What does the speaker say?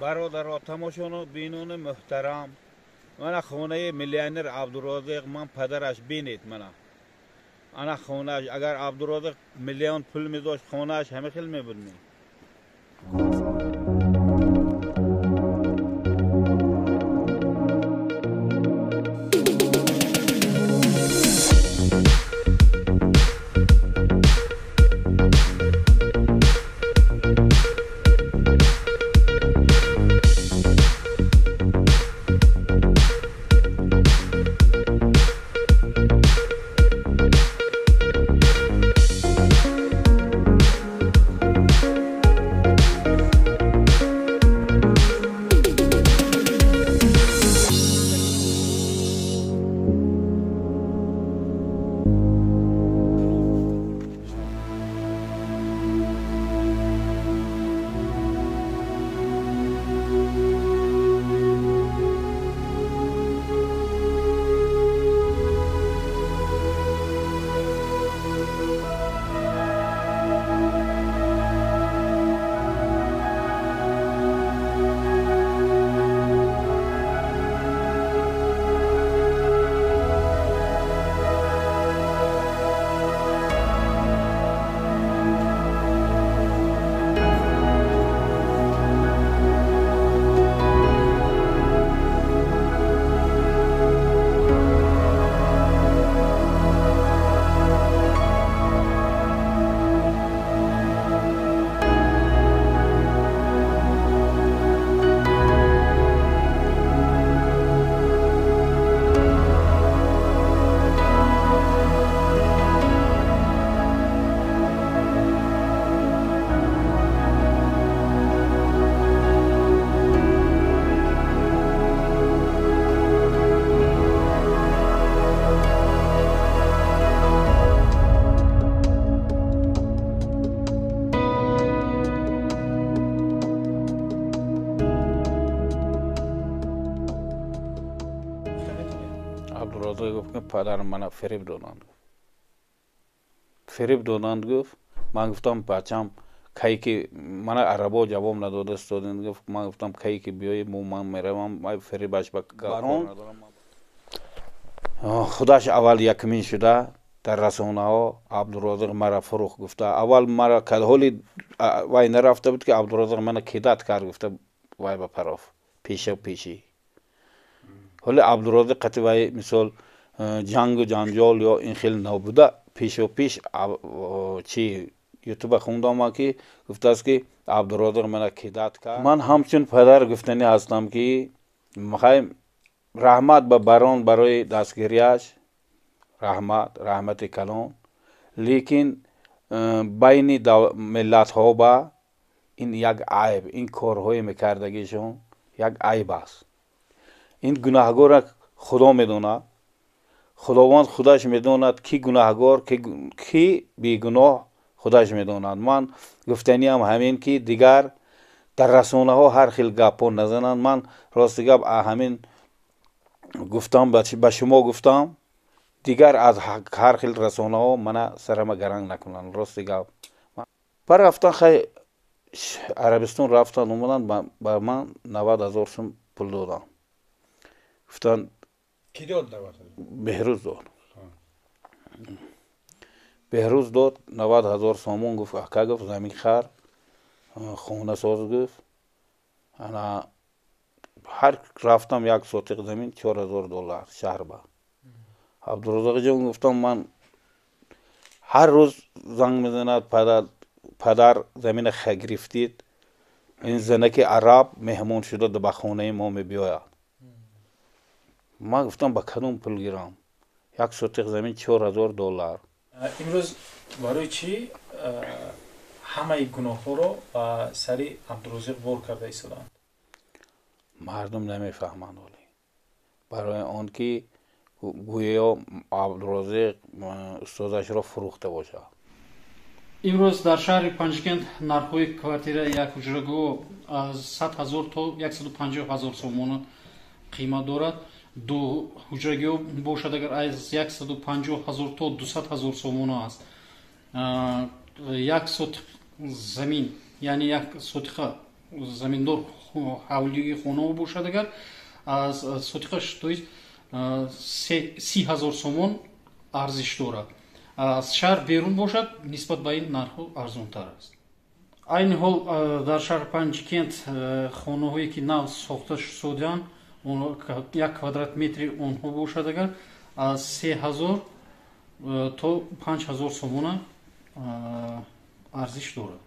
برادر تماشون بینون محترم من خونه میلیونر عبدالرازق من پدرش بینید انا خونهش اگر عبدالرازق میلیون پول میداشت خونهش همه خیلی میبودنی عبدالرازق گفت که پدرم من فریب دادند گفت من گفتم بچم کی که من عربا جواب نداده استادن گفت من گفتم کی که بیای من میروم من فریبش بارون خودش اول یکمین شده در رسانه ها عبدالرازق مرا فروخت گفته اول مرا کدهولی وای نرفته بود که عبدالرازق من کیدت کرد گفته وای به پراف پیشی حالا عبدالرازق قطعی مثال جنگ و جنجال یا این خیلی نبوده پیش چی یوتیوب خوندم که گفته است که عبدالرازق من کیدت کرد من همچون پدر گفتنی هستم که میخوایم رحمت به باران برای دستگیریش رحمت کلان لیکن بین ملت ها با این یک عیب این کارهای میکردگیشون یک عیب است این گناهگار خدا میدونه خداوند خودش میدوند کی گناهگار کی بیگناه خودش میدوند من گفتنی هم همین که دیگر در رسانه ها هر خیل گپا نزنند من راست گپ همین گفتم به شما گفتم دیگر از هر خیل رسانه ها من سرم گرنگ نکنن راست گپ پر رفتن خیلی عربستان رفتن اومدن با من 90,000 سوم پول دادن گفتن کی داد 90,000 بهروز داد 90,000 سومون گفت اکا گفت زمین خر خونه ساز گفت انا هر رفتم یک سوتق زمین 4,000 دلار شهر با عبدالرازق جان گفتم من هر روز زنگ میزند پدر زمین گرفتید این زنک عرب مهمون شده به خونه ما میبیاید ما گفتم با کدوم پول گیرم یک سوتق زمین 4,000 دلار امروز برای چی همه گناه ها رو با سری عبدالرازق بار کرده ایستادند مردم نمیفهمند برای آن که گویا عبدالرازق استادش را فروخته باشه امروز در شهر پنجگند نرخ‌های کвартира یک حجره‌گاه از 100,000 تا 150,000 سوم قیمت دارد. دو حجره‌گاه باشد اگر از 150,000 تا 200,000 سوم است. یک سوت زمین یعنی یک سوتخه زمیندار ҳавлии хонао бошад агар аз сотиқаш то есть 30,000 сомон арзиш дорад. аз шаҳр берун бошад нисбат ба ин нархҳо арзонтар аст. айни ҳол дар шаҳри Панҷикент хонаҳое ки нав сохта шуданд як квадрат метри онҳо бошад агар аз 3000 то 5000 сомона арзиш дорад.